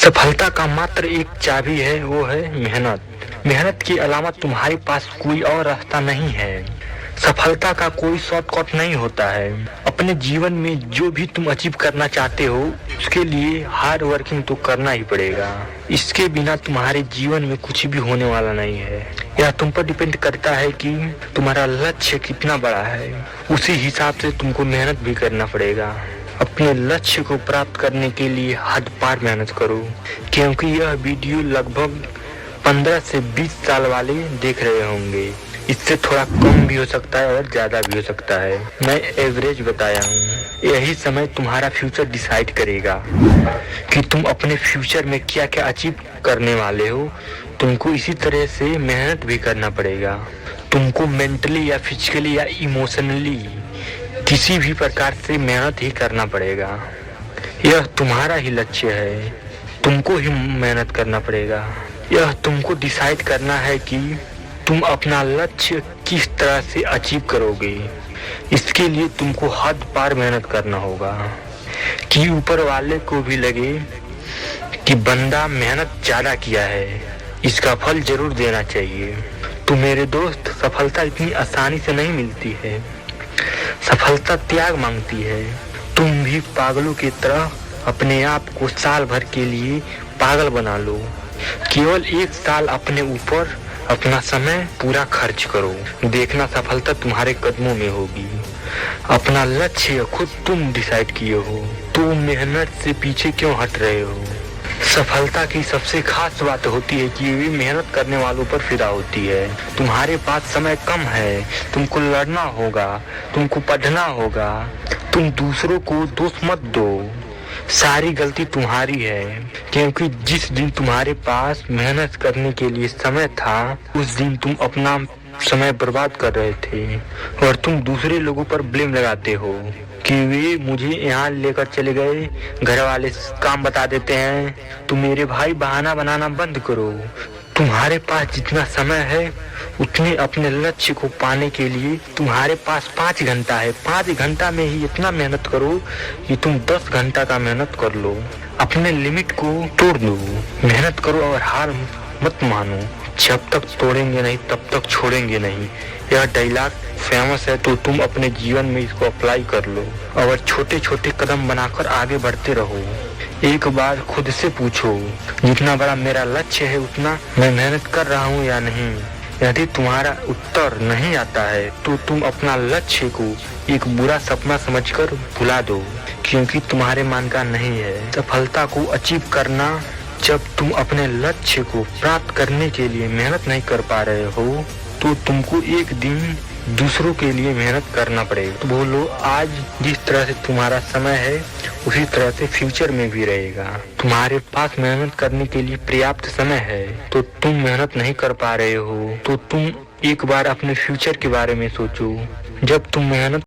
सफलता का मात्र एक चाबी है, वो है मेहनत। मेहनत के अलावा तुम्हारे पास कोई और रास्ता नहीं है। सफलता का कोई शॉर्टकट नहीं होता है। अपने जीवन में जो भी तुम अचीव करना चाहते हो उसके लिए हार्ड वर्किंग तो करना ही पड़ेगा। इसके बिना तुम्हारे जीवन में कुछ भी होने वाला नहीं है। यह तुम पर डिपेंड करता है कि तुम्हारा लक्ष्य कितना बड़ा है। उसी हिसाब से तुमको मेहनत भी करना पड़ेगा। अपने लक्ष्य को प्राप्त करने के लिए हद पार मेहनत करो, क्योंकि यह वीडियो लगभग 15 से 20 साल वाले देख रहे होंगे। इससे थोड़ा कम भी हो सकता है और ज़्यादा भी हो सकता है। मैं एवरेज बताया हूँ। यही समय तुम्हारा फ्यूचर डिसाइड करेगा कि तुम अपने फ्यूचर में क्या क्या अचीव करने वाले हो। तुमको इसी तरह से मेहनत भी करना पड़ेगा। तुमको मेंटली या फिजिकली या इमोशनली किसी भी प्रकार से मेहनत ही करना पड़ेगा। यह तुम्हारा ही लक्ष्य है, तुमको ही मेहनत करना पड़ेगा। यह तुमको डिसाइड करना है कि तुम अपना लक्ष्य किस तरह से अचीव करोगे। इसके लिए तुमको हद पार मेहनत करना होगा कि ऊपर वाले को भी लगे कि बंदा मेहनत ज़्यादा किया है, इसका फल जरूर देना चाहिए। तो मेरे दोस्त, सफलता इतनी आसानी से नहीं मिलती है। सफलता त्याग मांगती है। तुम भी पागलों की तरह अपने आप को साल भर के लिए पागल बना लो। केवल 1 साल अपने ऊपर अपना समय पूरा खर्च करो, देखना सफलता तुम्हारे कदमों में होगी। अपना लक्ष्य खुद तुम डिसाइड किए हो, तो मेहनत से पीछे क्यों हट रहे हो। सफलता की सबसे खास बात होती है कि वे मेहनत करने वालों पर फिदा होती है। तुम्हारे पास समय कम है, तुमको लड़ना होगा, तुमको पढ़ना होगा। तुम दूसरों को दोष मत दो, सारी गलती तुम्हारी है, क्योंकि जिस दिन तुम्हारे पास मेहनत करने के लिए समय था उस दिन तुम अपना समय बर्बाद कर रहे थे और तुम दूसरे लोगों पर ब्लेम लगाते हो कि वे मुझे यहाँ लेकर चले गए, घर वाले काम बता देते हैं। तुम मेरे भाई बहाना बनाना बंद करो। तुम्हारे पास जितना समय है उतने अपने लक्ष्य को पाने के लिए तुम्हारे पास 5 घंटा है। 5 घंटा में ही इतना मेहनत करो कि तुम 10 घंटा का मेहनत कर लो। अपने लिमिट को तोड़ दो, मेहनत करो और हार मत मानो। जब तक तोड़ेंगे नहीं तब तक छोड़ेंगे नहीं, यह डायलॉग फेमस है। तो तुम अपने जीवन में इसको अप्लाई कर लो और छोटे छोटे कदम बनाकर आगे बढ़ते रहो। एक बार खुद से पूछो, जितना बड़ा मेरा लक्ष्य है उतना मैं मेहनत कर रहा हूँ या नहीं। यदि तुम्हारा उत्तर नहीं आता है तो तुम अपना लक्ष्य को एक बुरा सपना समझकर भुला दो, क्योंकि तुम्हारे मान का नहीं है। सफलता को अचीव करना, जब तुम अपने लक्ष्य को प्राप्त करने के लिए मेहनत नहीं कर पा रहे हो तो तुमको एक दिन दूसरों के लिए मेहनत करना पड़ेगा। तो बोलो, आज जिस तरह से तुम्हारा समय है उसी तरह से फ्यूचर में भी रहेगा। तुम्हारे पास मेहनत करने के लिए पर्याप्त समय है, तो तुम मेहनत नहीं कर पा रहे हो तो तुम एक बार अपने फ्यूचर के बारे में सोचो। जब तुम मेहनत